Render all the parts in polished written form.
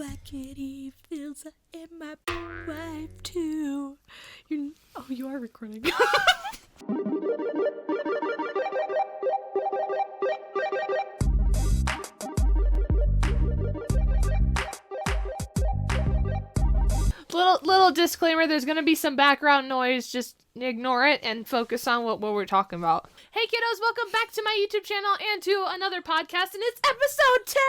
Black kitty feels it in my wife too. You are recording. Little disclaimer, there's gonna be some background noise, just ignore it and focus on what we're talking about. Hey kiddos, welcome back to my YouTube channel and to another podcast, and it's episode 10!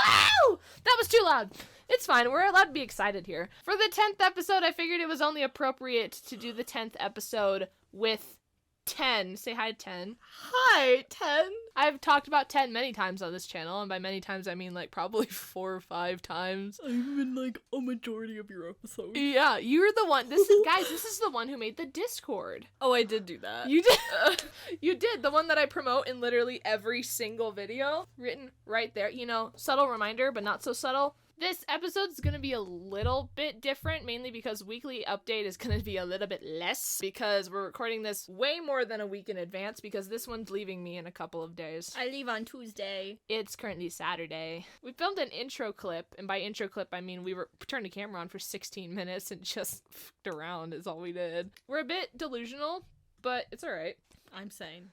Wow! That was too loud. It's fine, we're allowed to be excited here. For the 10th episode, I figured it was only appropriate to do the 10th episode with 10. Say hi, 10. Hi, 10. I've talked about 10 many times on this channel, and by many times I mean like probably 4 or 5 times. I've been like a majority of your episodes. Yeah, you're the one. This is the one who made the Discord. Oh, I did do that. You did. You did. The one that I promote in literally every single video, written right there. You know, subtle reminder, but not so subtle. This episode is going to be a little bit different, mainly because weekly update is going to be a little bit less, because we're recording this way more than a week in advance, because this one's leaving me in a couple of days. I leave on Tuesday. It's currently Saturday. We filmed an intro clip, and by intro clip, I mean we turned the camera on for 16 minutes and just f***ed around is all we did. We're a bit delusional, but it's alright. I'm sane.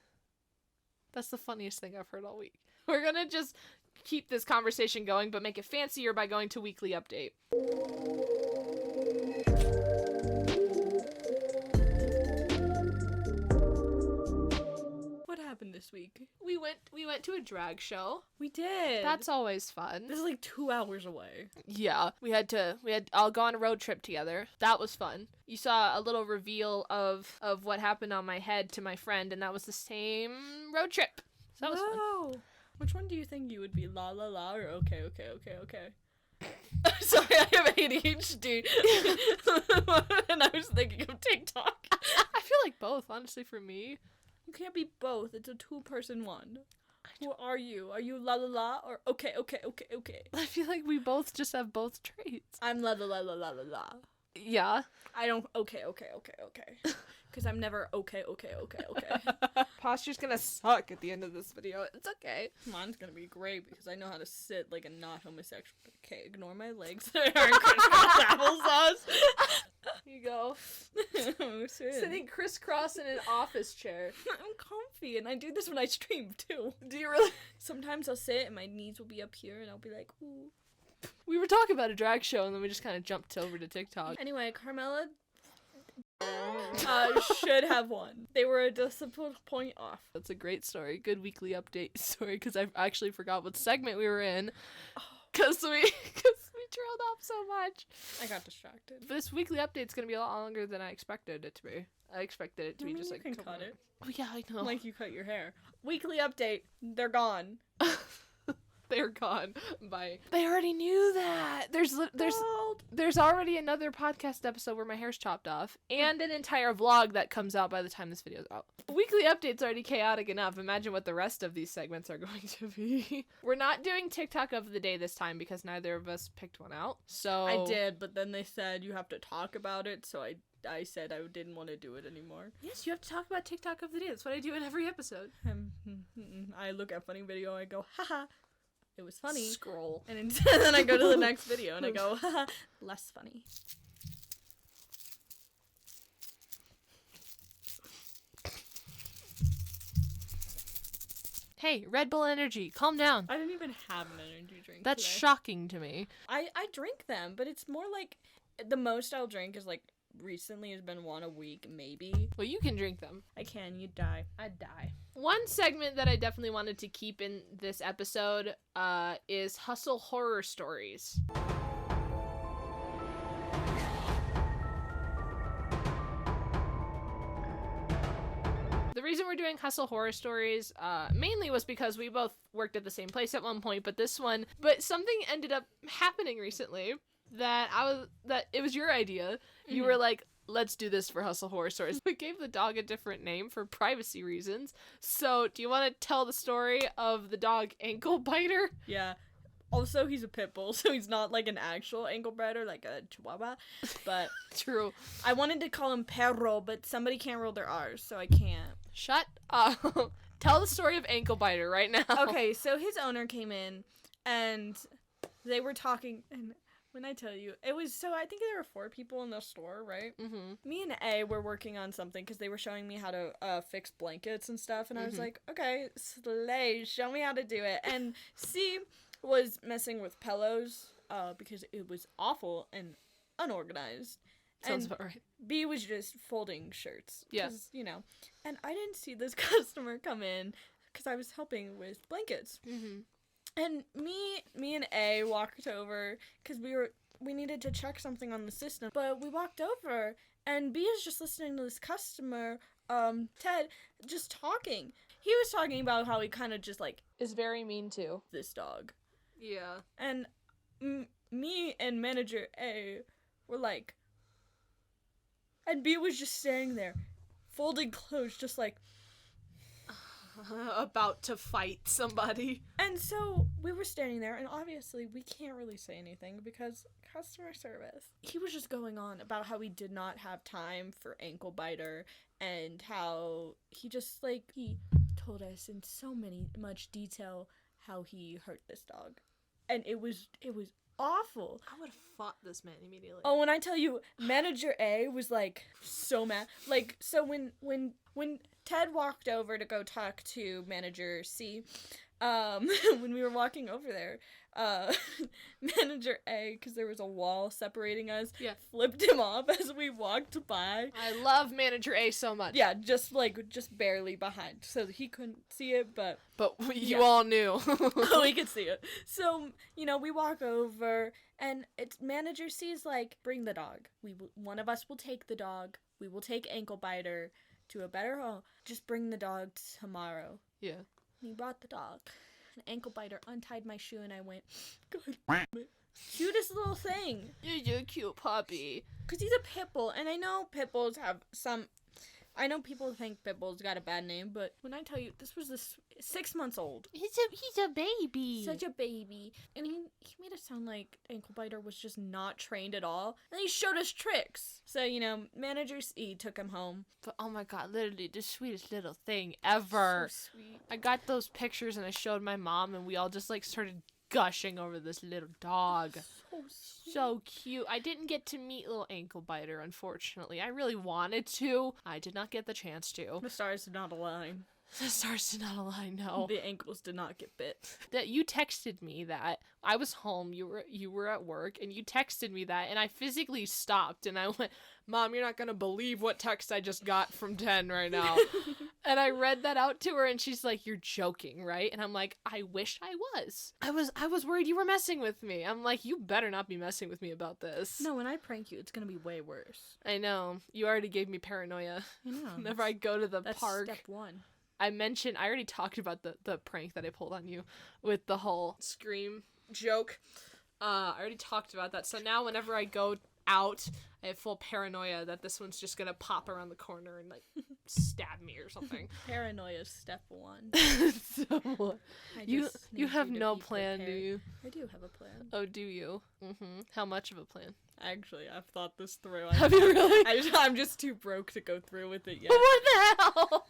That's the funniest thing I've heard all week. We're gonna just keep this conversation going, but make it fancier by going to weekly update. What happened this week? We went to a drag show. We did. That's always fun. This is like 2 hours away. Yeah, we had all go on a road trip together. That was fun. You saw a little reveal of what happened on my head to my friend, and that was the same road trip. So that was fun. Which one do you think you would be? La la la or okay? Sorry, I have ADHD. And I was thinking of TikTok. I feel like both, honestly, for me. You can't be both. It's a 2-person one. Who are you? Are you la la la or okay? I feel like we both just have both traits. I'm la la la la la la la. Yeah. I don't okay. Because I'm never okay. Posture's gonna suck at the end of this video. It's okay. Mine's gonna be great because I know how to sit like a not homosexual. Okay, ignore my legs that aren't crisscross applesauce. Here you go. Sitting crisscross in an office chair. I'm comfy, and I do this when I stream too. Do you really? Sometimes I'll sit and my knees will be up here, and I'll be like, ooh. We were talking about a drag show, and then we just kind of jumped over to TikTok. Anyway, Carmela should have won. They were a discipline point off. That's a great story. Good weekly update story, because I actually forgot what segment we were in. Because we trailed off so much. I got distracted. But this weekly update's going to be a lot longer than I expected it to be. I expected it to be just like... You can cut it. Oh, yeah, I know. Like you cut your hair. Weekly update. They're gone. They're gone. Bye. They already knew that. There's already another podcast episode where my hair's chopped off, and an entire vlog that comes out by the time this video's out. Weekly update's already chaotic enough. Imagine what the rest of these segments are going to be. We're not doing TikTok of the day this time because neither of us picked one out. So I did, but then they said you have to talk about it, so I said I didn't want to do it anymore. Yes, you have to talk about TikTok of the day. That's what I do in every episode. I look at funny video, I go, haha. It was funny. Scroll. And then I go to the next video and I go, haha, less funny. Hey, Red Bull Energy, calm down. I didn't even have an energy drink. That's today. shocking to me. I drink them, but it's more like the most I'll drink is like recently has been 1 a week, maybe. Well, you can drink them. I can, you'd die. I'd die. One segment that I definitely wanted to keep in this episode is Hustle Horror Stories. The reason we're doing Hustle Horror Stories mainly was because we both worked at the same place at one point, but something ended up happening recently that it was your idea. Mm-hmm. You were like, let's do this for Hustle Horror Stories. We gave the dog a different name for privacy reasons. So do you want to tell the story of the dog Ankle Biter? Yeah. Also, he's a pit bull, so he's not like an actual ankle biter, like a chihuahua. But true. I wanted to call him perro, but somebody can't roll their R's, so I can't. Shut up. Tell the story of Ankle Biter right now. Okay, so his owner came in, and they were talking, and When I tell you, it was I think there were 4 people in the store, right? Mm-hmm. Me and A were working on something because they were showing me how to fix blankets and stuff, and I was like, okay, slay, show me how to do it. And C was messing with pillows because it was awful and unorganized. Sounds And about right. B was just folding shirts. Yeah. You know. And I didn't see this customer come in because I was helping with blankets. Mm-hmm. And me and A walked over because we needed to check something on the system. But we walked over and B is just listening to this customer, Ted, just talking. He was talking about how he kind of just like Is very mean too. this dog. Yeah. And me and manager A were like, and B was just standing there, folding clothes, just like, About to fight somebody. and so we were standing there, and obviously we can't really say anything because customer service. He was just going on about how he did not have time for ankle biter, and how he just like he told us in much detail how he hurt this dog, and it was awful. I would have fought this man immediately. Oh, when I tell you, manager A was like so mad. Like, so when Ted walked over to go talk to manager C, when we were walking over there, manager A, because there was a wall separating us, flipped him off as we walked by. I love manager A so much. Yeah, just barely behind, so he couldn't see it, but you all knew. we could see it. So, we walk over, and it's manager C's like, bring the dog. One of us will take the dog. We will take ankle biter to a better home. Just bring the dog tomorrow. Yeah. And he brought the dog. An ankle biter untied my shoe, and I went, God, cutest little thing. You're a cute puppy. Because he's a pit bull, and I know pit bulls have I know people think pit bulls got a bad name, but when I tell you, this was 6 months old. He's a baby. Such a baby. And he made it sound like ankle biter was just not trained at all. And he showed us tricks. So, manager C took him home. But oh my god, literally the sweetest little thing ever. So sweet. I got those pictures and I showed my mom, and we all just like started gushing over this little dog. So sweet. So cute. I didn't get to meet little ankle biter, unfortunately. I really wanted to. I did not get the chance to. The stars did not align. The stars did not align, no. The ankles did not get bit. That you texted me that I was home, you were at work, and you texted me that, and I physically stopped and I went, Mom, you're not gonna believe what text I just got from 10 right now. And I read that out to her, and she's like, you're joking, right? And I'm like, I wish I was. I was worried you were messing with me. I'm like, you better not be messing with me about this. No, when I prank you, it's gonna be way worse. I know. You already gave me paranoia. I know. Whenever I go to the That's park. step 1. I already talked about the prank that I pulled on you with the whole scream joke. I already talked about that. So now whenever I go out, I have full paranoia that this one's just gonna pop around the corner and like stab me or something. Paranoia is step 1. So you have no plan, do you? I do have a plan. Oh, do you? Mm-hmm. How much of a plan? Actually, I've thought this through. Have you really? I'm just too broke to go through with it yet. What the hell?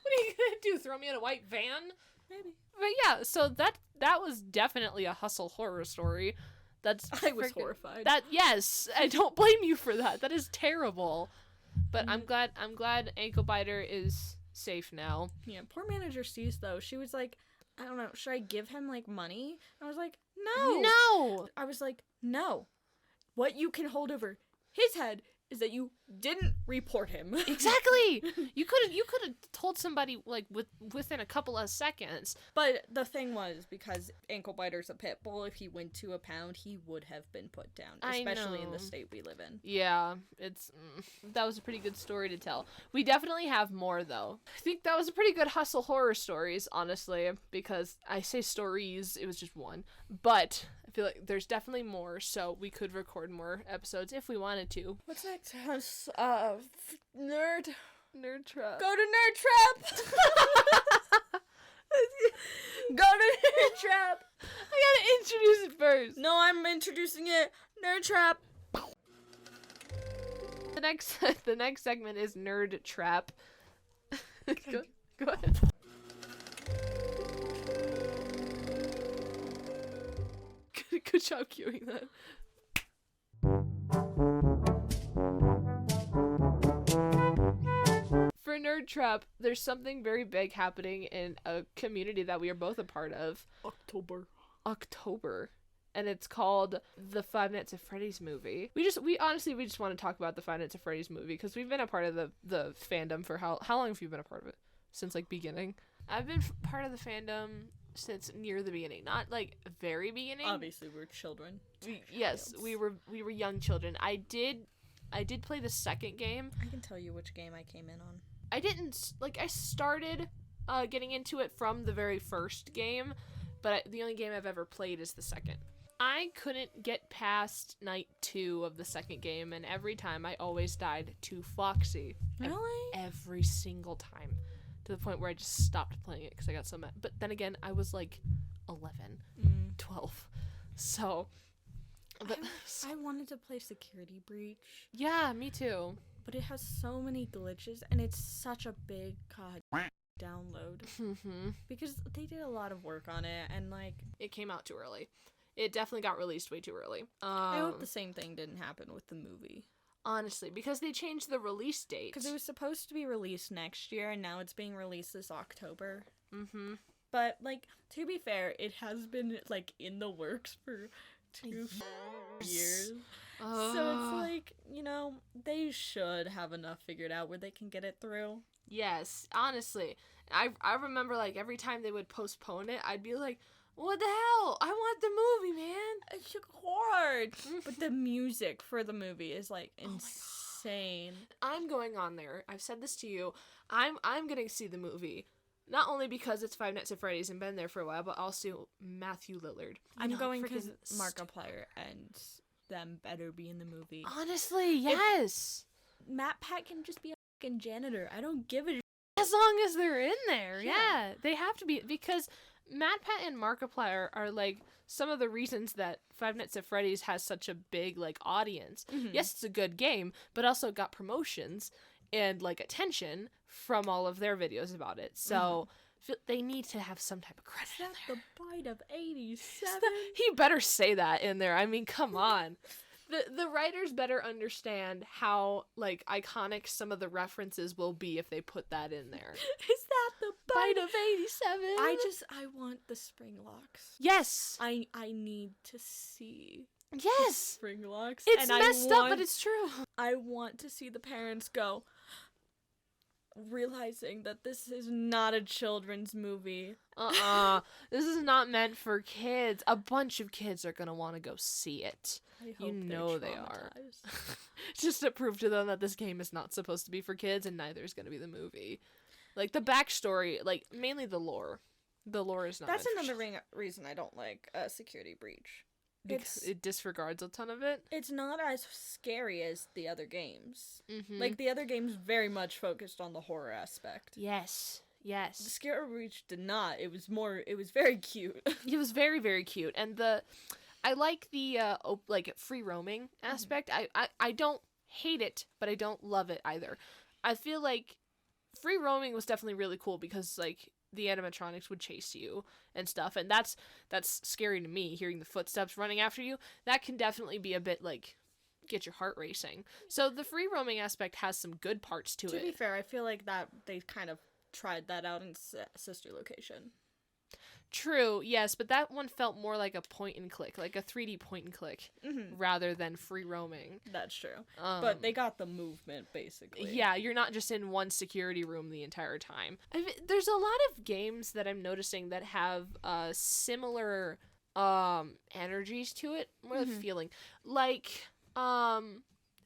What are you gonna do? Throw me in a white van? Maybe. But yeah, so that was definitely a hustle horror story. I was horrified. Yes, I don't blame you for that. That is terrible. But I'm glad ankle biter is safe now. Yeah, poor manager C's though. She was like, I don't know, should I give him like money? I was like, no. No. I was like, no. What you can hold over his head is that you didn't report him. Exactly. You could have told somebody like within a couple of seconds. But the thing was, because ankle biter's a pit bull, if he went to a pound, he would have been put down, especially in the state we live in. Yeah, that was a pretty good story to tell. We definitely have more though. I think that was a pretty good hustle horror stories, honestly, because I say stories, it was just one, but I feel like there's definitely more, so we could record more episodes if we wanted to. What's next? Nerd Trap. Go to Nerd Trap. Go to Nerd Trap. I gotta introduce it first. No, I'm introducing it. Nerd Trap. The next segment is Nerd Trap. Go ahead. Good job cueing that. For Nerd Trap, there's something very big happening in a community that we are both a part of. October. And it's called the Five Nights at Freddy's movie. We just want to talk about the Five Nights at Freddy's movie because we've been a part of the fandom for how long have you been a part of it? Since like beginning? I've been part of the fandom since near the beginning, not like very beginning. Obviously, we're children. Yes, we were young children. I did play the second game. I can tell you which game I came in on. I didn't like. I started getting into it from the very first game, but the only game I've ever played is the second. I couldn't get past night 2 of the second game, and every time I always died to Foxy. Really? Every single time. To the point where I just stopped playing it because I got so mad. But then again, I was like 11, 12. So. But, I wanted to play Security Breach. Yeah, me too. But it has so many glitches, and it's such a big download. Because they did a lot of work on it, and like. It came out too early. It definitely got released way too early. I hope the same thing didn't happen with the movie. Honestly, because they changed the release date. Because it was supposed to be released next year, and now it's being released this October. But, like, to be fair, it has been, like, in the works for 2 years. So it's like, you know, they should have enough figured out where they can get it through. Yes, honestly. I remember, like, every time they would postpone it, I'd be like, what the hell? I want the movie, man. It's hard. But the music for the movie is, like, insane. I'm going on there. I've said this to you. I'm going to see the movie. Not only because it's Five Nights at Freddy's and been there for a while, but also Matthew Lillard. I'm going because Markiplier and them better be in the movie. Honestly, yes. Matt Pat can just be a fucking janitor. I don't give a shit. As long as they're in there, yeah. They have to be, because Matt Pat and Markiplier are, like, some of the reasons that Five Nights at Freddy's has such a big, like, audience. Yes, it's a good game, but also got promotions and, like, attention from all of their videos about it. So they need to have some type of credit in there. The bite of 87? He better say that in there. I mean, come on. The writers better understand how, like, iconic some of the references will be if they put that in there. Is that the Bite of 87? I want the spring locks. Yes. I need to see Yes. spring locks. It's messed up, but it's true. I want to see the parents go, realizing that this is not a children's movie. This is not meant for kids. A bunch of kids are gonna want to go see it. I hope you know they are. traumatized. Just to prove to them that this game is not supposed to be for kids, and neither is gonna be the movie. Like, the backstory, like, mainly the lore. The lore is not. That's another reason I don't like Security Breach. Because it disregards a ton of it. It's not as scary as the other games. Like, the other games very much focused on the horror aspect. Yes. The Security Breach did not. It was very cute. It was very, very cute. And I like the, like, free roaming aspect. I don't hate it, but I don't love it either. I feel like free roaming was definitely really cool because, like, the animatronics would chase you and stuff, and that's scary to me, hearing the footsteps running after you. That can definitely be a bit, like, get your heart racing. So the free roaming aspect has some good parts to it. To be fair, I feel like that they kind of tried that out in Sister Location. True, yes, but that one felt more like a point and click, like a 3D point and click, rather than free roaming. That's true. But they got the movement, basically. Yeah, you're not just in one security room the entire time. There's a lot of games that I'm noticing that have similar energies to it, more the feeling. Like,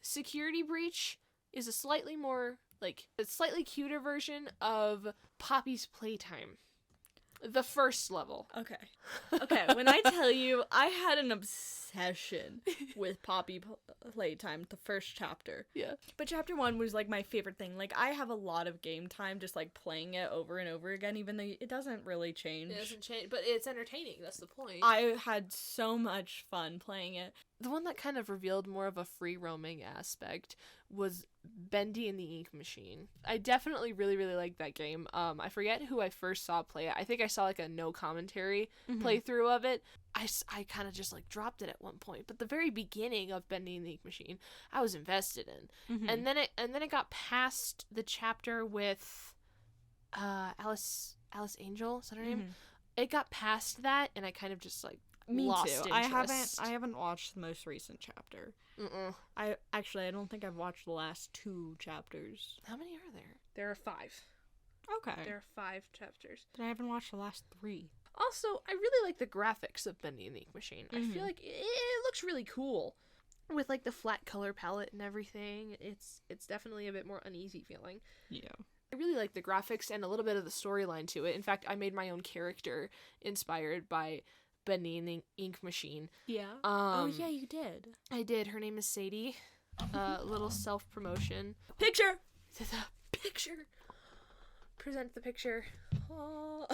Security Breach is a slightly more, like, a slightly cuter version of Poppy's Playtime. The first level. Okay, when I tell you, I had an obsession with Poppy Playtime, the first chapter. Yeah. But chapter 1 was, like, my favorite thing. Like, I have a lot of game time just, like, playing it over and over again, even though it doesn't really change. It doesn't change, but it's entertaining, that's the point. I had so much fun playing it. The one that kind of revealed more of a free roaming aspect was Bendy and the Ink Machine. I definitely really, really liked that game. I forget who I first saw play it. I think I saw like a no commentary playthrough of it. I kind of just like dropped it at one point, but the very beginning of Bendy and the Ink Machine, I was invested in. And then it got past the chapter with Alice Angel, is that her name? It got past that, and I kind of just like lost too. interest. I haven't watched the most recent chapter. I don't think I've watched the last 2 chapters. How many are there? There are 5. Okay. There are 5 chapters. Then I haven't watched the last 3. Also, I really like the graphics of Bendy and the Ink Machine. I feel like it looks really cool with like the flat color palette and everything. It's definitely a bit more uneasy feeling. Yeah. I really like the graphics and a little bit of the storyline to it. In fact, I made my own character inspired by Bendy and the Ink Machine. Yeah. Oh yeah, you did. I did. Her name is Sadie. Little self-promotion. Picture. Picture. Present the picture. Oh.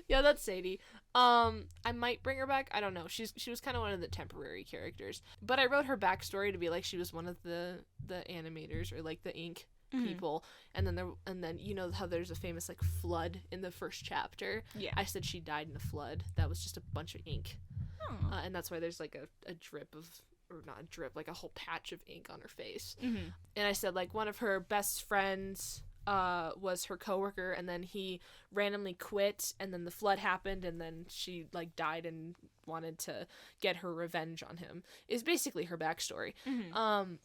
Yeah, that's Sadie. I might bring her back. I don't know. She was kind of one of the temporary characters, but I wrote her backstory to be like she was one of the animators or like the ink people, and then you know how there's a famous like flood in the first chapter. Yeah. I said she died in a flood. That was just a bunch of ink, and that's why there's like a drip of, or not a drip, like a whole patch of ink on her face. And I said like one of her best friends was her coworker, and then he randomly quit, and then the flood happened, and then she like died and wanted to get her revenge on him, is basically her backstory.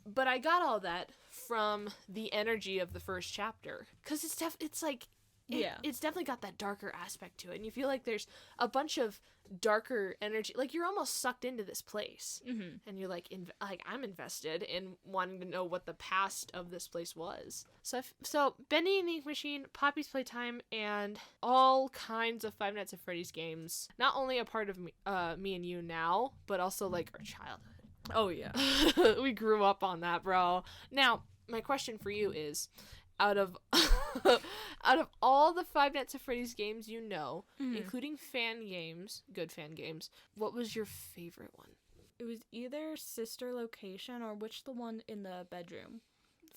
But I got all that from the energy of the first chapter, because it's definitely got that darker aspect to it, and you feel like there's a bunch of darker energy, like you're almost sucked into this place, and you're like I'm invested in wanting to know what the past of this place was. So Bendy and the Ink Machine, Poppy's Playtime, and all kinds of Five Nights at Freddy's games, not only a part of me and you now, but also like our childhood. Oh yeah. We grew up on that, bro. Now my question for you is, out of all the Five Nights at Freddy's games you know, including good fan games, what was your favorite one? It was either Sister Location or the one in the bedroom.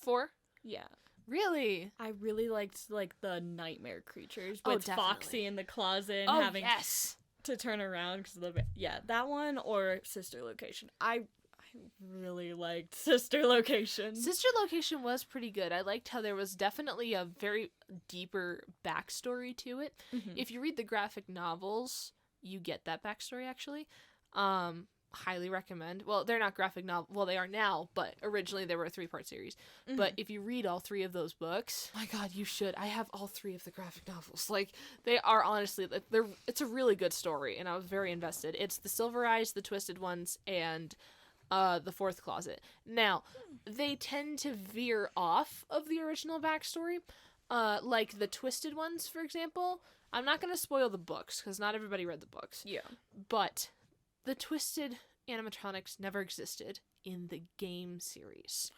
4? Yeah. Really? I really liked like the nightmare creatures Oh, with definitely. Foxy in the closet and having yes. to turn around because of the that one or Sister Location. I really liked Sister Location. Sister Location was pretty good. I liked how there was definitely a very deeper backstory to it. If you read the graphic novels, you get that backstory actually. Highly recommend. Well, they're not graphic novel. Well, they are now, but originally they were a 3-part series. But if you read all 3 of those books, my God, you should. I have all 3 of the graphic novels. Like, they are honestly, it's a really good story, and I was very invested. It's the Silver Eyes, the Twisted Ones, and the Fourth Closet. Now, they tend to veer off of the original backstory. Like the Twisted Ones, for example. I'm not going to spoil the books, because not everybody read the books. Yeah. But the Twisted animatronics never existed in the game series.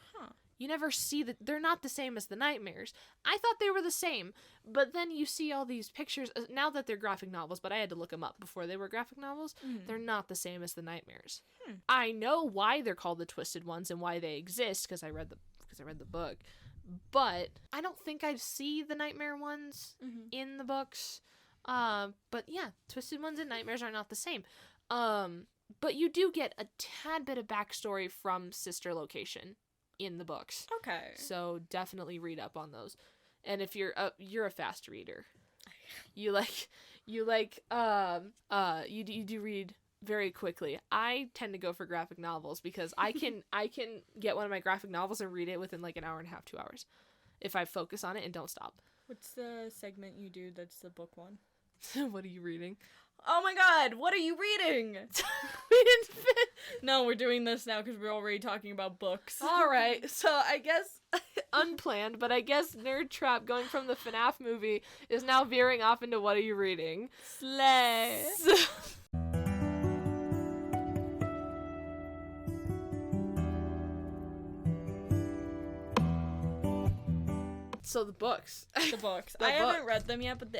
You never see that. They're not the same as the nightmares. I thought they were the same, but then you see all these pictures now that they're graphic novels, but I had to look them up before they were graphic novels. They're not the same as the nightmares. I know why they're called the Twisted Ones and why they exist because I read the book, but I don't think I see the nightmare ones in the books. But yeah, Twisted Ones and nightmares are not the same. But you do get a tad bit of backstory from Sister Location in the books. Okay. So definitely read up on those. And if you're a fast reader, you do read very quickly. I tend to go for graphic novels because I can get one of my graphic novels and read it within like an hour and a half, 2 hours, if I focus on it and don't stop. What's the segment you do that's the book one? What are you reading? Oh my God, what are you reading? We didn't fit. No, we're doing this now because we're already talking about books. All right, so I guess unplanned, but I guess Nerd Trap going from the FNAF movie is now veering off into what are you reading? Slay. So the books. The books. The I book. haven't read them yet, but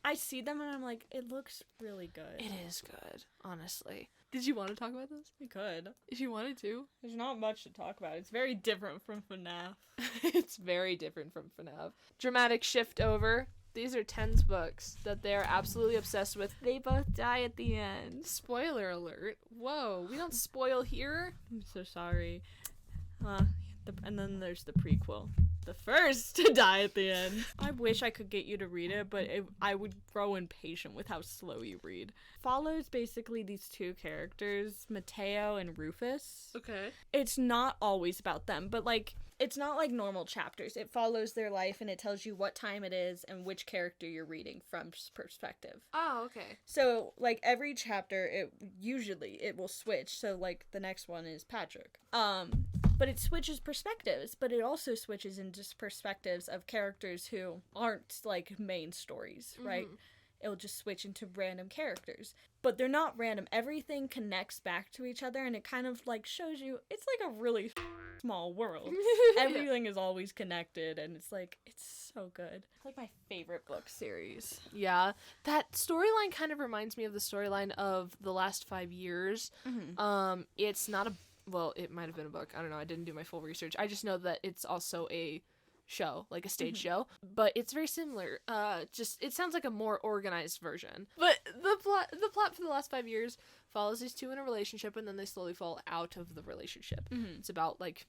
I see them and I'm like, it looks really good. It is good, honestly. Did you want to talk about this? We could. If you wanted to. There's not much to talk about. It's very different from FNAF. It's very different from FNAF. Dramatic shift over. These are Ten's books that they're absolutely obsessed with. They both die at the end. Spoiler alert. Whoa, we don't spoil here. I'm so sorry. And then there's the prequel. The first to die at the end. I wish I could get you to read it, but I would grow impatient with how slow you read. Follows basically these two characters, Mateo and Rufus. Okay. It's not always about them, but like, it's not like normal chapters. It follows their life and it tells you what time it is and which character you're reading from perspective. Oh, okay. So, like, every chapter, it will switch. So, like, the next one is Patrick. But it switches perspectives, but it also switches into perspectives of characters who aren't, like, main stories, right? Mm-hmm. It'll just switch into random characters. But they're not random. Everything connects back to each other, and it kind of, like, shows you, it's like a really small world. Everything is always connected, and it's, like, it's so good. It's, like, my favorite book series. Yeah. That storyline kind of reminds me of the storyline of the last 5 years. Mm-hmm. It's not well, it might have been a book. I don't know. I didn't do my full research. I just know that it's also a show, like a stage show, but it's very similar. Just it sounds like a more organized version. But the plot for the last 5 years follows these two in a relationship, and then they slowly fall out of the relationship. Mm-hmm. It's about like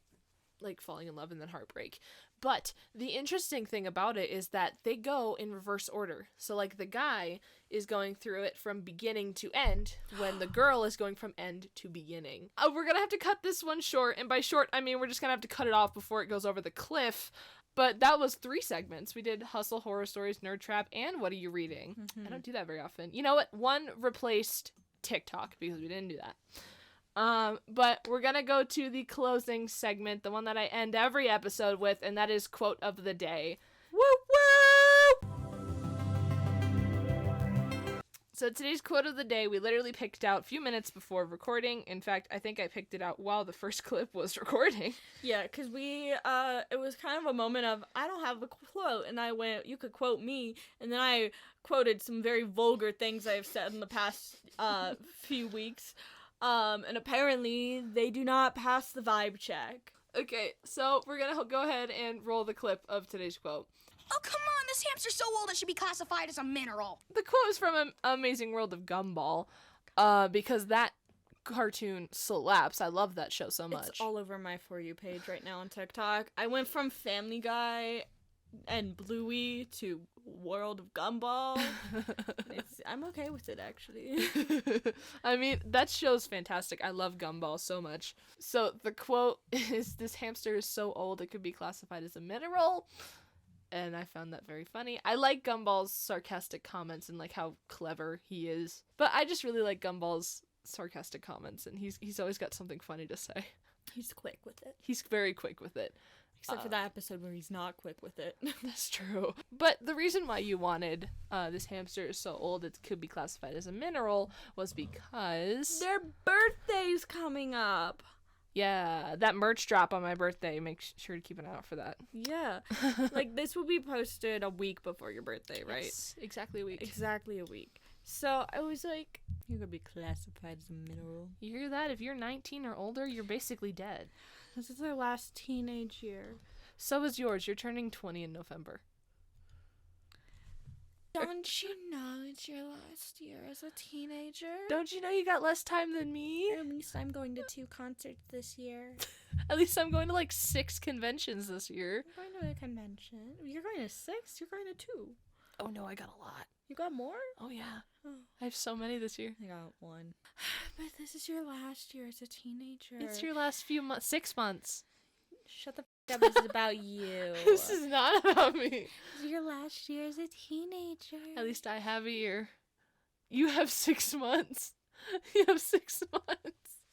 falling in love and then heartbreak. But the interesting thing about it is that they go in reverse order. So like the guy is going through it from beginning to end when the girl is going from end to beginning. We're gonna have to cut this one short, and by short I mean we're just gonna have to cut it off before it goes over the cliff. But that was 3 segments. We did Hustle, Horror Stories, Nerd Trap, and What Are You Reading? Mm-hmm. I don't do that very often. You know what? One replaced TikTok because we didn't do that. But we're gonna go to the closing segment, the one that I end every episode with, and that is Quote of the Day. Woo woo! So today's Quote of the Day, we literally picked out a few minutes before recording. In fact, I think I picked it out while the first clip was recording. Yeah, because it was kind of a moment of, I don't have a quote, and I went, you could quote me, and then I quoted some very vulgar things I've said in the past few weeks. And apparently they do not pass the vibe check. Okay, so we're gonna go ahead and roll the clip of today's quote. Oh, come on, this hamster's so old it should be classified as a mineral. The quote is from Amazing World of Gumball, because that cartoon slaps. I love that show so much. It's all over my For You page right now on TikTok. I went from Family Guy and Bluey to World of Gumball. I'm okay with it, actually. I mean, that show's fantastic. I love Gumball so much. So the quote is, this hamster is so old it could be classified as a mineral. And I found that very funny. I like Gumball's sarcastic comments and like how clever he is. But I just really like Gumball's sarcastic comments, and he's always got something funny to say. He's quick with it. He's very quick with it. Except for that episode where he's not quick with it. That's true. But the reason why you wanted this hamster is so old it could be classified as a mineral was because their birthday's coming up. Yeah, that merch drop on my birthday. Make sure to keep an eye out for that. Yeah. Like, this will be posted a week before your birthday, right? Yes, exactly a week. Exactly a week. So I was like, you could be classified as a mineral. You hear that? If you're 19 or older, you're basically dead. This is their last teenage year. So is yours. You're turning 20 in November. Don't you know it's your last year as a teenager? Don't you know you got less time than me? At least I'm going to 2 concerts this year. At least I'm going to like 6 conventions this year. I'm going to a convention. You're going to 6? You're going to 2. Oh no, I got a lot. You got more? Oh yeah. Oh. I have so many this year. I got 1. But this is your last year as a teenager. It's your last few months. 6 months. Shut the f up. This is about you. This is not about me. This is your last year as a teenager. At least I have a year. You have 6 months. You have 6 months.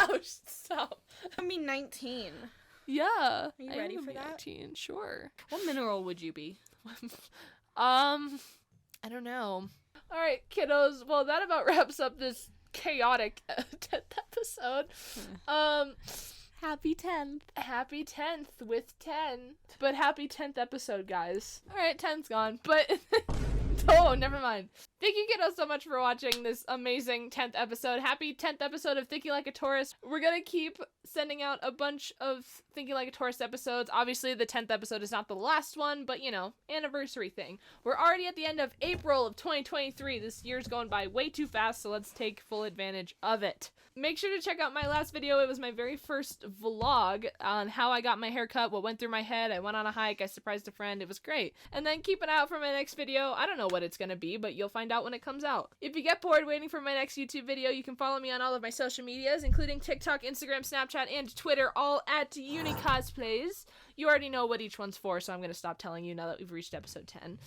Ouch, stop. I mean 19. Yeah. Are you ready for that? 19, sure. What mineral would you be? I don't know. All right, kiddos. Well, that about wraps up this chaotic 10th episode. Happy 10th. Happy 10th with 10. But happy 10th episode, guys. Alright, 10's gone. But, oh, never mind. Thank you, kiddos, so much for watching this amazing 10th episode. Happy 10th episode of Thinking Like a Taurus. We're gonna keep sending out a bunch of Thinking Like a Taurus episodes. Obviously, the 10th episode is not the last one, but, you know, anniversary thing. We're already at the end of April of 2023. This year's going by way too fast, so let's take full advantage of it. Make sure to check out my last video. It was my very first vlog on how I got my hair cut, what went through my head. I went on a hike, I surprised a friend, it was great. And then keep an eye out for my next video. I don't know what it's gonna be, but you'll find out when it comes out. If you get bored waiting for my next YouTube video, you can follow me on all of my social medias, including TikTok, Instagram, Snapchat, and Twitter, all at Uni Cosplays. You already know what each one's for, so I'm gonna stop telling you now that we've reached episode 10.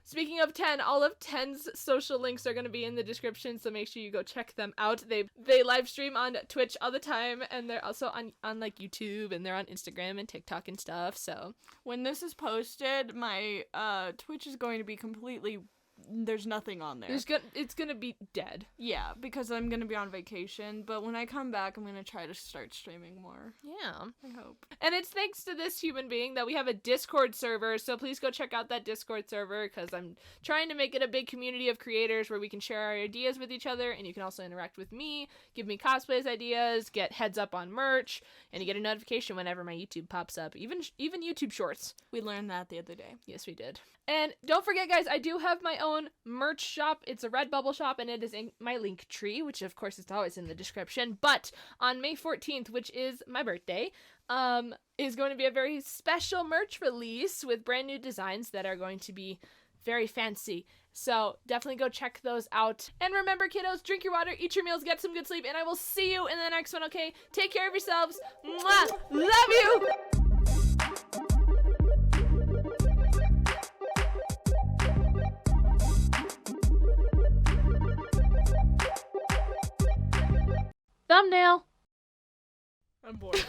Speaking of 10, all of 10's social links are going to be in the description, so make sure you go check them out. They live stream on Twitch all the time, and they're also on like YouTube, and they're on Instagram and TikTok and stuff, so. When this is posted, my Twitch is going to be completely... There's nothing on there. It's gonna be dead. Yeah, because I'm gonna be on vacation, but when I come back, I'm gonna try to start streaming more. Yeah. I hope. And it's thanks to this human being that we have a Discord server, so please go check out that Discord server, because I'm trying to make it a big community of creators where we can share our ideas with each other, and you can also interact with me, give me cosplays ideas, get heads up on merch, and you get a notification whenever my YouTube pops up, even YouTube shorts. We learned that the other day. Yes, we did. And don't forget, guys, I do have my own merch shop. It's a Redbubble shop, and it is in my link tree, which of course is always in the description. But on May 14th, which is my birthday, is going to be a very special merch release with brand new designs that are going to be very fancy. So definitely go check those out. And remember, kiddos, drink your water, eat your meals, get some good sleep, and I will see you in the next one, okay? Take care of yourselves. Mwah! Love you! Thumbnail. I'm bored.